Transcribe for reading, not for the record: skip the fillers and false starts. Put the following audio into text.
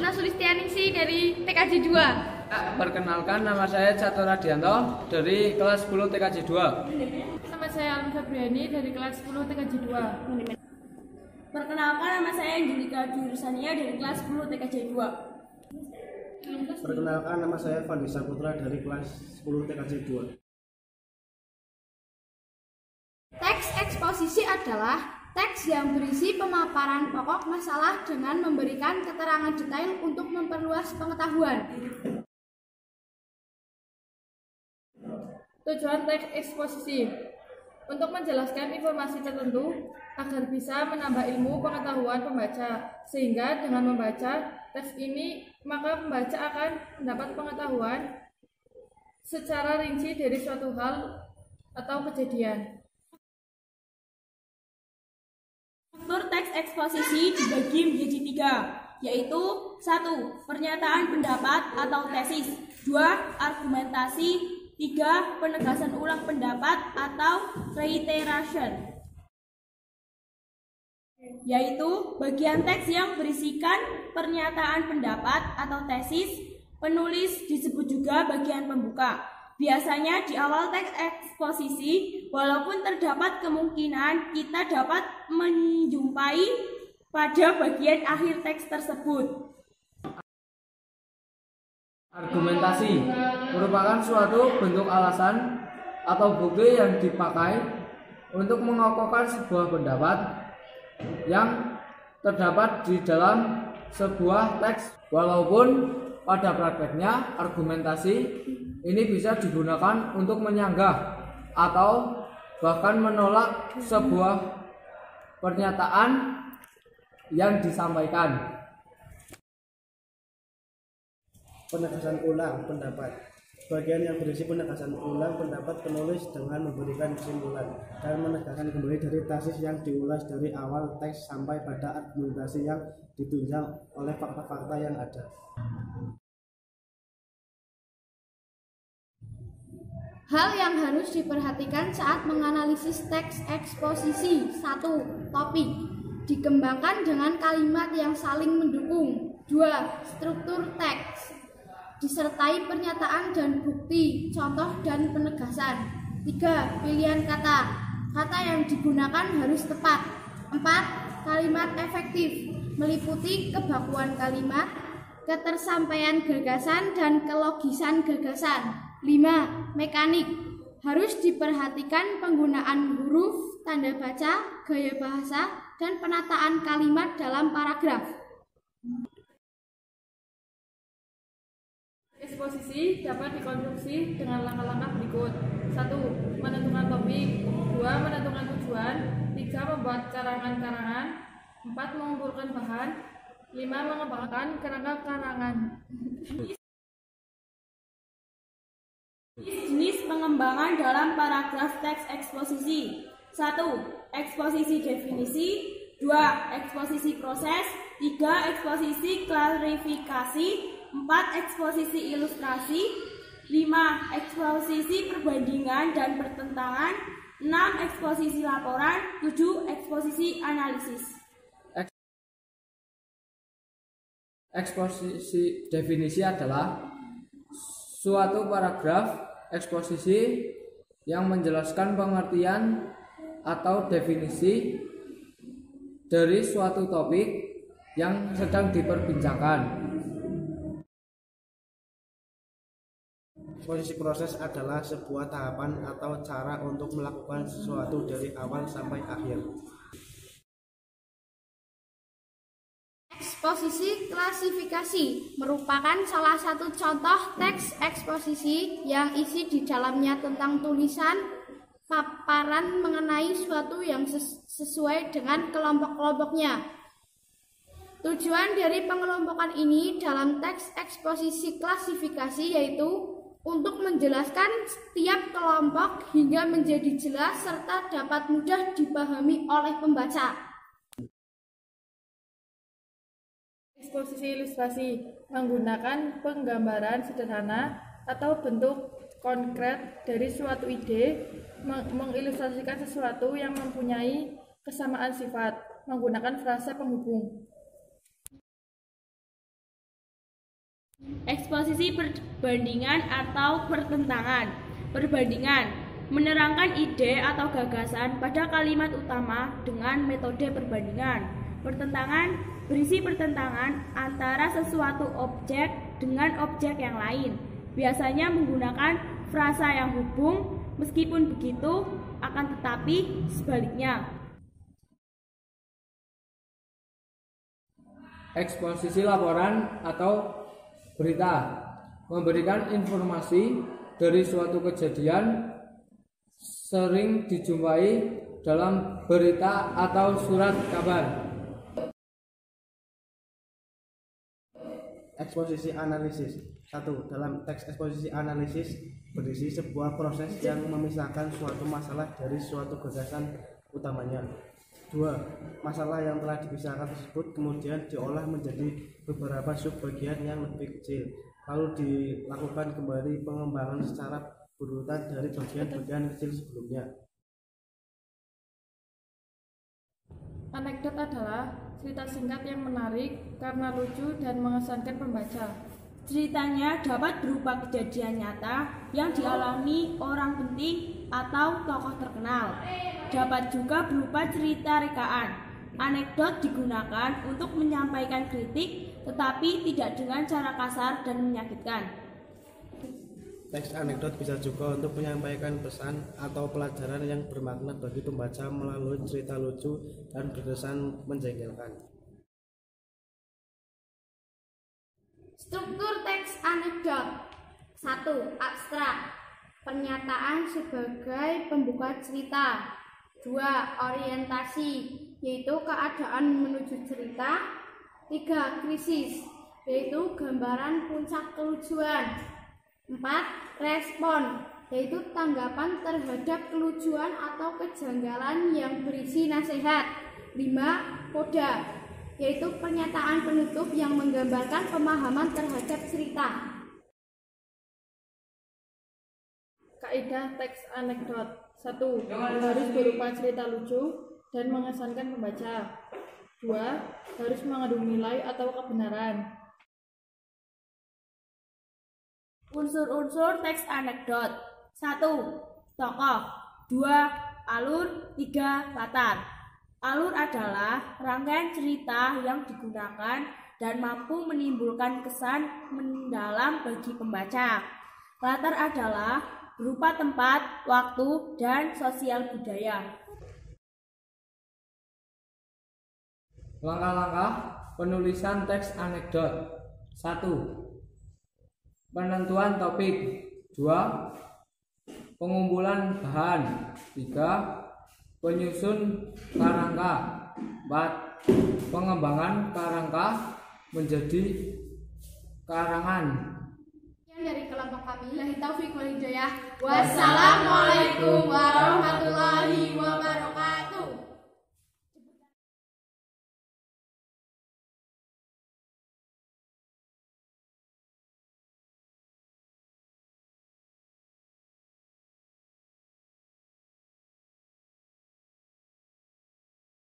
Astina Sulistianingsih dari TKJ 2. Perkenalkan, nama saya Catur Radianto dari kelas 10 TKJ 2. Nama saya Alma Febriani dari kelas 10 TKJ 2. Perkenalkan, nama saya Angelika Durusania dari kelas 10 TKJ 2. Perkenalkan, nama saya Fandi Saputra dari kelas 10 TKJ 2. Teks eksposisi adalah teks yang berisi pemaparan pokok masalah dengan memberikan keterangan detail untuk memperluas pengetahuan. Tujuan teks eksposisi untuk menjelaskan informasi tertentu agar bisa menambah ilmu pengetahuan pembaca, sehingga dengan membaca teks ini maka pembaca akan mendapat pengetahuan secara rinci dari suatu hal atau kejadian. Struktur teks eksposisi dibagi menjadi 3, yaitu 1. Pernyataan pendapat atau tesis, 2. Argumentasi, 3. Penegasan ulang pendapat atau reiteration, yaitu bagian teks yang berisikan pernyataan pendapat atau tesis. Penulis disebut juga bagian pembuka. Biasanya di awal teks eksposisi, walaupun terdapat kemungkinan kita dapat menjumpai pada bagian akhir teks tersebut. Argumentasi merupakan suatu bentuk alasan atau bukti yang dipakai untuk mengokohkan sebuah pendapat yang terdapat di dalam sebuah teks. Walaupun pada prakteknya argumentasi ini bisa digunakan untuk menyanggah atau bahkan menolak sebuah pernyataan yang disampaikan. Penegasan ulang pendapat. Bagian yang berisi penegasan ulang pendapat penulis dengan memberikan kesimpulan dan menegaskan kembali dari tesis yang diulas dari awal teks sampai pada argumentasi yang ditunjang oleh fakta-fakta yang ada. Hal yang harus diperhatikan saat menganalisis teks eksposisi. 1. Topik dikembangkan dengan kalimat yang saling mendukung. 2. Struktur teks disertai pernyataan dan bukti, contoh dan penegasan. 3. Pilihan kata. Kata yang digunakan harus tepat. 4. Kalimat efektif meliputi kebakuan kalimat, ketersampaian gagasan dan kelogisan gagasan. 5. Mekanik harus diperhatikan penggunaan huruf, tanda baca, gaya bahasa, dan penataan kalimat dalam paragraf. Eksposisi dapat dikonstruksi dengan langkah-langkah berikut. 1. Menentukan topik. 2. Menentukan tujuan. 3. Membuat karangan-karangan. 4. Mengumpulkan bahan. 5. Mengembangkan kerangka karangan. Jenis pengembangan dalam paragraf teks eksposisi. 1. Eksposisi definisi. 2. Eksposisi proses. 3. Eksposisi klarifikasi. 4. Eksposisi ilustrasi. 5. Eksposisi perbandingan dan pertentangan. 6. Eksposisi laporan. 7. Eksposisi analisis. Eksposisi definisi adalah suatu paragraf eksposisi yang menjelaskan pengertian atau definisi dari suatu topik yang sedang diperbincangkan. Eksposisi proses adalah sebuah tahapan atau cara untuk melakukan sesuatu dari awal sampai akhir. Eksposisi klasifikasi merupakan salah satu contoh teks eksposisi yang isi di dalamnya tentang tulisan paparan mengenai suatu yang sesuai dengan kelompok-kelompoknya. Tujuan dari pengelompokan ini dalam teks eksposisi klasifikasi yaitu untuk menjelaskan setiap kelompok hingga menjadi jelas serta dapat mudah dipahami oleh pembaca. Eksposisi ilustrasi menggunakan penggambaran sederhana atau bentuk konkret dari suatu ide, mengilustrasikan sesuatu yang mempunyai kesamaan sifat, menggunakan frasa penghubung. Eksposisi perbandingan atau pertentangan. Perbandingan menerangkan ide atau gagasan pada kalimat utama dengan metode perbandingan. Pertentangan berisi pertentangan antara sesuatu objek dengan objek yang lain. Biasanya menggunakan frasa yang hubung, meskipun begitu akan tetapi sebaliknya. Eksposisi laporan atau berita memberikan informasi dari suatu kejadian, sering dijumpai dalam berita atau surat kabar. Eksposisi analisis. 1. Dalam teks eksposisi analisis berisi sebuah proses yang memisahkan suatu masalah dari suatu gagasan utamanya. 2. Masalah yang telah dipisahkan tersebut kemudian diolah menjadi beberapa subbagian yang lebih kecil, lalu dilakukan kembali pengembangan secara berurutan dari bagian-bagian kecil sebelumnya. Anekdot adalah cerita singkat yang menarik karena lucu dan mengesankan pembaca. Ceritanya dapat berupa kejadian nyata yang dialami orang penting atau tokoh terkenal. Dapat juga berupa cerita rekaan. Anekdot digunakan untuk menyampaikan kritik, tetapi tidak dengan cara kasar dan menyakitkan. Teks anekdot bisa juga untuk menyampaikan pesan atau pelajaran yang bermakna bagi pembaca melalui cerita lucu dan berkesan menjengkelkan. Struktur teks anekdot. 1. Abstrak. Pernyataan sebagai pembuka cerita. 2. Orientasi, yaitu keadaan menuju cerita. 3. Krisis, yaitu gambaran puncak kelucuan. 4. Respon, yaitu tanggapan terhadap kelucuan atau kejanggalan yang berisi nasihat. 5. Koda, yaitu pernyataan penutup yang menggambarkan pemahaman terhadap cerita. Kaidah teks anekdot. 1. Harus berupa cerita lucu dan mengesankan pembaca. 2. Harus mengandung nilai atau kebenaran. Unsur-unsur teks anekdot. 1. Tokoh. 2. Alur. 3. Latar. Alur adalah rangkaian cerita yang digunakan dan mampu menimbulkan kesan mendalam bagi pembaca. Latar adalah berupa tempat, waktu, dan sosial budaya. Langkah-langkah penulisan teks anekdot. 1. Penentuan topik. 2. Pengumpulan bahan. 3. Penyusun karangka. 4. Pengembangan karangka menjadi karangan. Dari kelompok kami, Billahi taufiq wal hidayah. Wassalamualaikum warahmatullahi wabarakatuh.